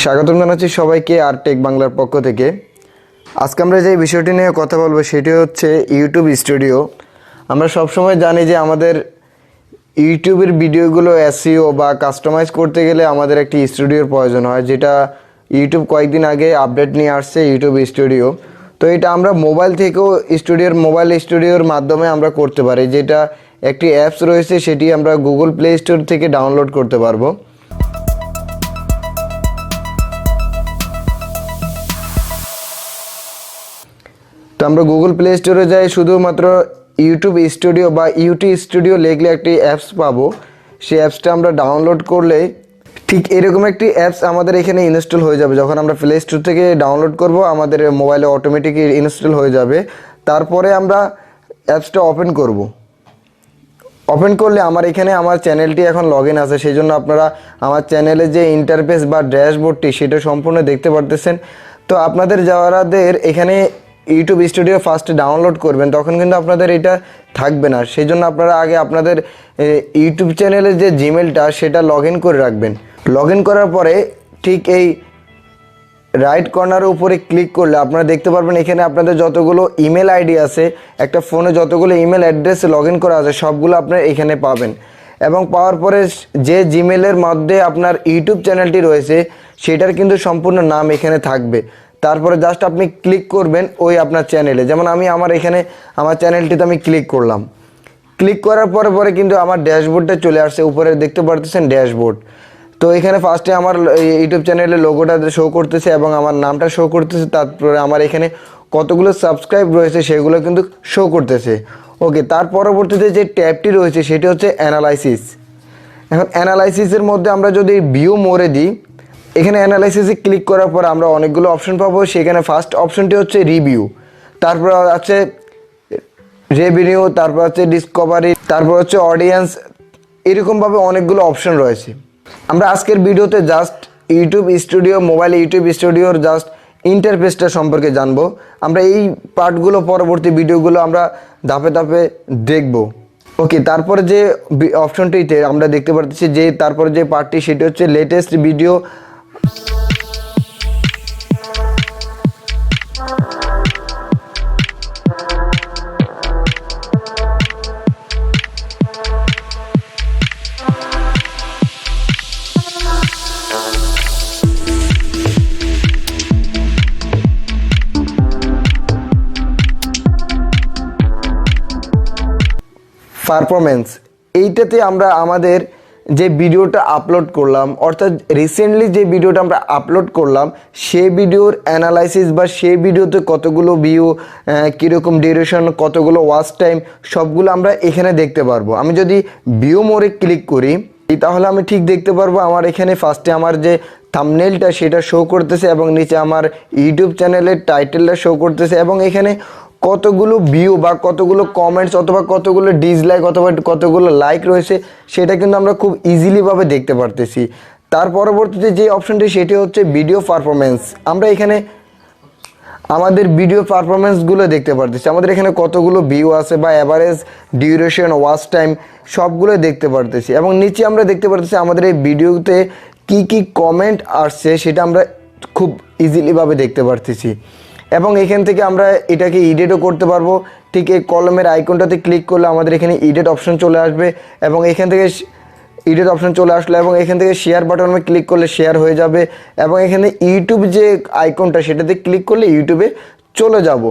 স্বাগতম জানাচ্ছি সবাইকে আর টেক বাংলার পক্ষ থেকে। আজকে আমরা যে বিষয়টি নিয়ে কথা বলবো সেটি হচ্ছে ইউটিউব স্টুডিও। আমরা সবসময় জানি যে আমাদের ইউটিউবের ভিডিওগুলো এসইও বা কাস্টমাইজ করতে গেলে আমাদের একটি স্টুডিওর প্রয়োজন হয়, যেটা ইউটিউব কয়েকদিন আগে আপডেট নিয়ে আসছে ইউটিউব স্টুডিও। তো এটা আমরা মোবাইল থেকেও মোবাইল স্টুডিওর মাধ্যমে আমরা করতে পারি, যেটা একটি অ্যাপস রয়েছে, সেটি আমরা গুগল প্লে স্টোর থেকে ডাউনলোড করতে পারবো। তো আমরা গুগল প্লে স্টোরে যাই, শুধুমাত্র ইউটিউব স্টুডিও বা ইউটি স্টুডিও লিখলে একটি অ্যাপস পাবো। সেই অ্যাপসটা আমরা ডাউনলোড করলে ঠিক এরকম একটি অ্যাপস আমাদের এখানে ইনস্টল হয়ে যাবে। যখন আমরা প্লে স্টোর থেকে ডাউনলোড করব আমাদের মোবাইলে অটোমেটিক ইনস্টল হয়ে যাবে। তারপরে আমরা অ্যাপসটা ওপেন করব। ওপেন করলে আমার এখানে আমার চ্যানেলটি এখন লগ ইন আছে, সেই জন্য আপনারা আমার চ্যানেলে যে ইন্টারফেস বা ড্যাশবোর্ডটি সেটা সম্পূর্ণ দেখতে পারতেছেন। তো আপনাদের যারাদের এখানে ইউটিউব স্টুডিও ফার্স্টে ডাউনলোড করবেন তখন কিন্তু আপনাদের এটা থাকবে না, সেই জন্য আপনারা আগে আপনাদের ইউটিউব চ্যানেলের যে জিমেলটা সেটা লগ ইন করে রাখবেন। লগ ইন করার পরে ঠিক এই রাইট কর্নারের উপরে ক্লিক করলে আপনারা দেখতে পারবেন এখানে আপনাদের যতগুলো ইমেল আইডি আছে, একটা ফোনে যতগুলো ইমেল অ্যাড্রেসে লগ ইন করা আছে সবগুলো আপনারা এখানে পাবেন। এবং পাওয়ার পরে যে জিমেলের মধ্যে আপনার ইউটিউব চ্যানেলটি রয়েছে সেটার কিন্তু সম্পূর্ণ নাম এখানে থাকবে। তারপরে জাস্ট আপনি ক্লিক করবেন ওই আপনার চ্যানেলে, যেমন আমি আমার চ্যানেলটিতে আমি ক্লিক করলাম। ক্লিক করার পরে কিন্তু আমার ড্যাশবোর্ডটা চলে আসছে, উপরে দেখতে পারতেছেন ড্যাশবোর্ড। তো এখানে ফার্স্টে আমার ইউটিউব চ্যানেলের লোগোটা শো করতেছে এবং আমার নামটা শো করতেছে। তারপরে আমার এখানে কতগুলো সাবস্ক্রাইব রয়েছে সেগুলো কিন্তু শো করতেছে। ওকে, তার পরবর্তীতে যে ট্যাবটি রয়েছে সেটি হচ্ছে অ্যানালাইসিস। এখন অ্যানালাইসিসের মধ্যে আমরা যদি ভিউ মোরে দিই, এখানে অ্যানালাইসিসে ক্লিক করার পর আমরা অনেকগুলো অপশন পাবো। সেখানে ফার্স্ট অপশনটি হচ্ছে রিভিউ, তারপর আছে রেভিনিউ, তারপর হচ্ছে ডিসকভারি, তারপর হচ্ছে অডিয়েন্স, এরকমভাবে অনেকগুলো অপশন রয়েছে। আমরা আজকের ভিডিওতে জাস্ট মোবাইল ইউটিউব স্টুডিওর জাস্ট ইন্টারফেসটা সম্পর্কে জানবো। আমরা এই পার্টগুলো পরবর্তী ভিডিওগুলো আমরা ধাপে ধাপে দেখব। ওকে, তারপরে যে অপশনটিতে আমরা দেখতে পাচ্ছি যে তারপরে যে পার্টটি সেটি হচ্ছে লেটেস্ট ভিডিও। পারফরমেন্স, এইটাতে আমরা আমাদের যে ভিডিওটা আপলোড করলাম, অর্থাৎ রিসেন্টলি যে ভিডিওটা আমরা আপলোড করলাম সেই ভিডিওর অ্যানালাইসিস বা সেই ভিডিওতে কতগুলো ভিউ, কীরকম ডিউরেশন, কতগুলো ওয়াচ টাইম, সবগুলো আমরা এখানে দেখতে পারবো। আমি যদি ভিউ মোরে ক্লিক করি তাহলে আমি ঠিক দেখতে পারবো আমার এখানে ফার্স্টে আমার যে থাম্বনেইলটা সেটা শো করতেছে এবং নিচে আমার ইউটিউব চ্যানেলের টাইটেলটা শো করতেছে এবং এখানে কতগুলো ভিউ বা কতগুলো কমেন্টস অথবা কতগুলো ডিসলাইক অথবা কতগুলো লাইক রয়েছে সেটা কিন্তু আমরা খুব ইজিলিভাবে দেখতে পারতেছি। তার পরবর্তীতে যে অপশনটি সেটি হচ্ছে ভিডিও পারফরমেন্স। আমরা এখানে আমাদের ভিডিও পারফরমেন্সগুলো দেখতে পারতেছি, আমাদের এখানে কতগুলো ভিউ আছে বা অ্যাভারেজ ডিউরেশন, ওয়াচ টাইম সবগুলো দেখতে পারতেছি। এবং নিচে আমরা দেখতে পারতেছি আমাদের এই ভিডিওতে কি কমেন্ট আসছে সেটা আমরা খুব ইজিলিভাবে দেখতে পারতেছি। এবং এখান থেকে আমরা এটাকে এডিটও করতে পারবো। ঠিক এই কলমের আইকনটাতে ক্লিক করলে আমাদের এখানে এডিট অপশন চলে আসবে এবং এখান থেকে এডিট অপশন চলে আসলো এবং এখান থেকে শেয়ার বাটনে ক্লিক করলে শেয়ার হয়ে যাবে এবং এখানে ইউটিউব যে আইকনটা সেটাতে ক্লিক করলে ইউটিউবে চলে যাব।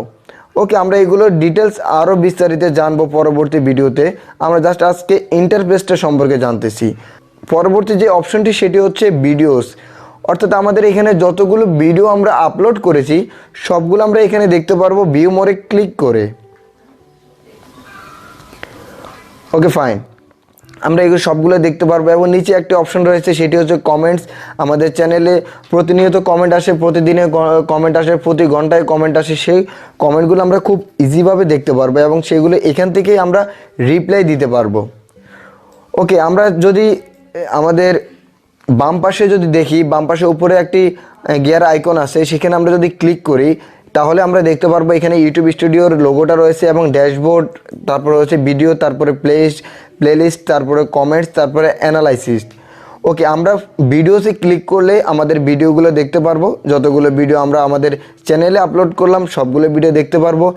ওকে, আমরা এগুলোর ডিটেলস আরও বিস্তারিত জানবো পরবর্তী ভিডিওতে। আমরা জাস্ট আজকে ইন্টারফেসটা সম্পর্কে জানতেছি। পরবর্তী যে অপশনটি সেটি হচ্ছে ভিডিওস, অর্থাৎ আমাদের এখানে যতগুলো ভিডিও আমরা আপলোড করেছি সবগুলো আমরা এখানে দেখতে পারবো ভিউ মোরে ক্লিক করে। ওকে ফাইন, আমরা এগুলো সবগুলো দেখতে পারবো এবং নিচে একটা অপশন রয়েছে সেটি হচ্ছে কমেন্টস। আমাদের চ্যানেলে প্রতিনিয়ত কমেন্ট আসে, প্রতিদিনে কমেন্ট আসে, প্রতি ঘন্টায় কমেন্ট আসে, সেই কমেন্টগুলো আমরা খুব ইজিভাবে দেখতে পারবো এবং সেগুলো এখান থেকেই আমরা রিপ্লাই দিতে পারবো। ওকে, আমরা যদি আমাদের বাম পাশে যদি দেখি, বাম পাশে উপরে একটি গিয়ার আইকন আছে, সেখানে আমরা যদি ক্লিক করি তাহলে আমরা দেখতে পারবো এখানে ইউটিউব স্টুডিওর লোগোটা রয়েছে এবং ড্যাশবোর্ড, তারপরে হচ্ছে ভিডিও, তারপরে প্লেলিস্ট, তারপরে কমেন্টস, তারপরে অ্যানালাইসিস। ওকে, আমরা ভিডিওসে ক্লিক করলে আমাদের ভিডিওগুলো দেখতে পারবো, যতগুলো ভিডিও আমরা আমাদের চ্যানেলে আপলোড করলাম সবগুলো ভিডিও দেখতে পারবো।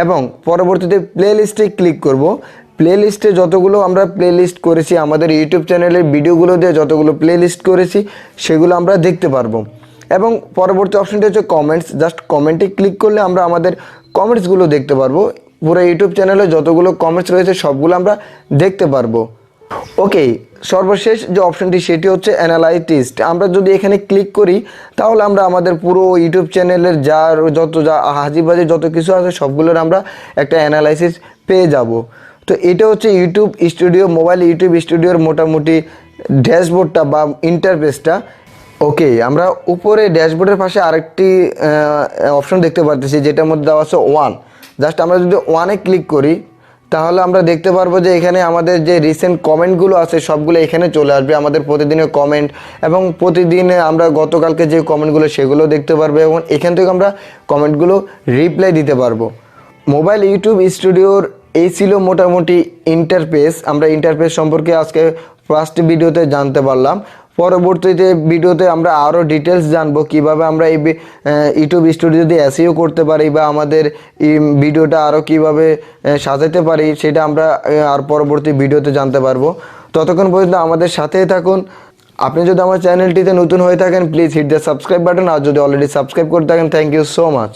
এবং পরবর্তীতে প্লে লিস্টে ক্লিক করব। প্লে লিস্টে যতগুলো আমরা প্লে লিস্ট করেছি আমাদের ইউটিউব চ্যানেলের ভিডিওগুলো দিয়ে যতগুলো প্লে লিস্ট করেছি সেগুলো আমরা দেখতে পারবো। এবং পরবর্তী অপশনটি হচ্ছে কমেন্টস। জাস্ট কমেন্টে ক্লিক করলে আমরা আমাদের কমেন্টসগুলো দেখতে পারবো। পুরো ইউটিউব চ্যানেলে যতগুলো কমেন্টস রয়েছে সবগুলো আমরা দেখতে পারবো। ওকে, সর্বশেষ যে অপশনটি সেটি হচ্ছে অ্যানালাইটিস্ট। আমরা যদি এখানে ক্লিক করি তাহলে আমরা আমাদের পুরো ইউটিউব চ্যানেলের যা হাজিবাজি যত কিছু আছে সবগুলোর আমরা একটা অ্যানালাইসিস পেয়ে যাব। তো এটা হচ্ছে ইউটিউব স্টুডিও, মোবাইল ইউটিউব স্টুডিওর মোটামুটি ড্যাশবোর্ডটা বা ইন্টারফেসটা। ওকে, আমরা উপরে ড্যাশবোর্ডের পাশে আরেকটি অপশন দেখতে পারতেছি যেটার মধ্যে দেওয়া আছে ওয়ান। জাস্ট আমরা যদি ওয়ানে ক্লিক করি তাহলে আমরা দেখতে পারবো যে এখানে আমাদের যে রিসেন্ট কমেন্টগুলো আছে সবগুলো এখানে চলে আসবে, আমাদের প্রতিদিনের কমেন্ট। এবং প্রতিদিন আমরা গতকালকে যে কমেন্টগুলো সেগুলো দেখতে পারবো এবং এখান থেকে আমরা কমেন্টগুলো রিপ্লাই দিতে পারবো। মোবাইল ইউটিউব স্টুডিওর এই ছিল মোটামুটি ইন্টারফেস। আমরা ইন্টারফেস সম্পর্কে আজকে ফার্স্ট ভিডিওতে জানতে পারলাম। পরবর্তীতে ভিডিওতে আমরা আরও ডিটেলস জানবো কিভাবে আমরা এই ইউটিউব স্টুডিও দিয়ে এসইও করতে পারি বা আমাদের ভিডিওটা আরও কিভাবে সাজাতে পারি সেটা আমরা আর পরবর্তী ভিডিওতে জানতে পারবো। ততক্ষণ পর্যন্ত আমাদের সাথেই থাকুন। আপনি যদি আমার চ্যানেলটিতে নতুন হয়ে থাকেন please hit the subscribe button, আর যদি অলরেডি সাবস্ক্রাইব করে থাকেন থ্যাংক ইউ সো মাচ।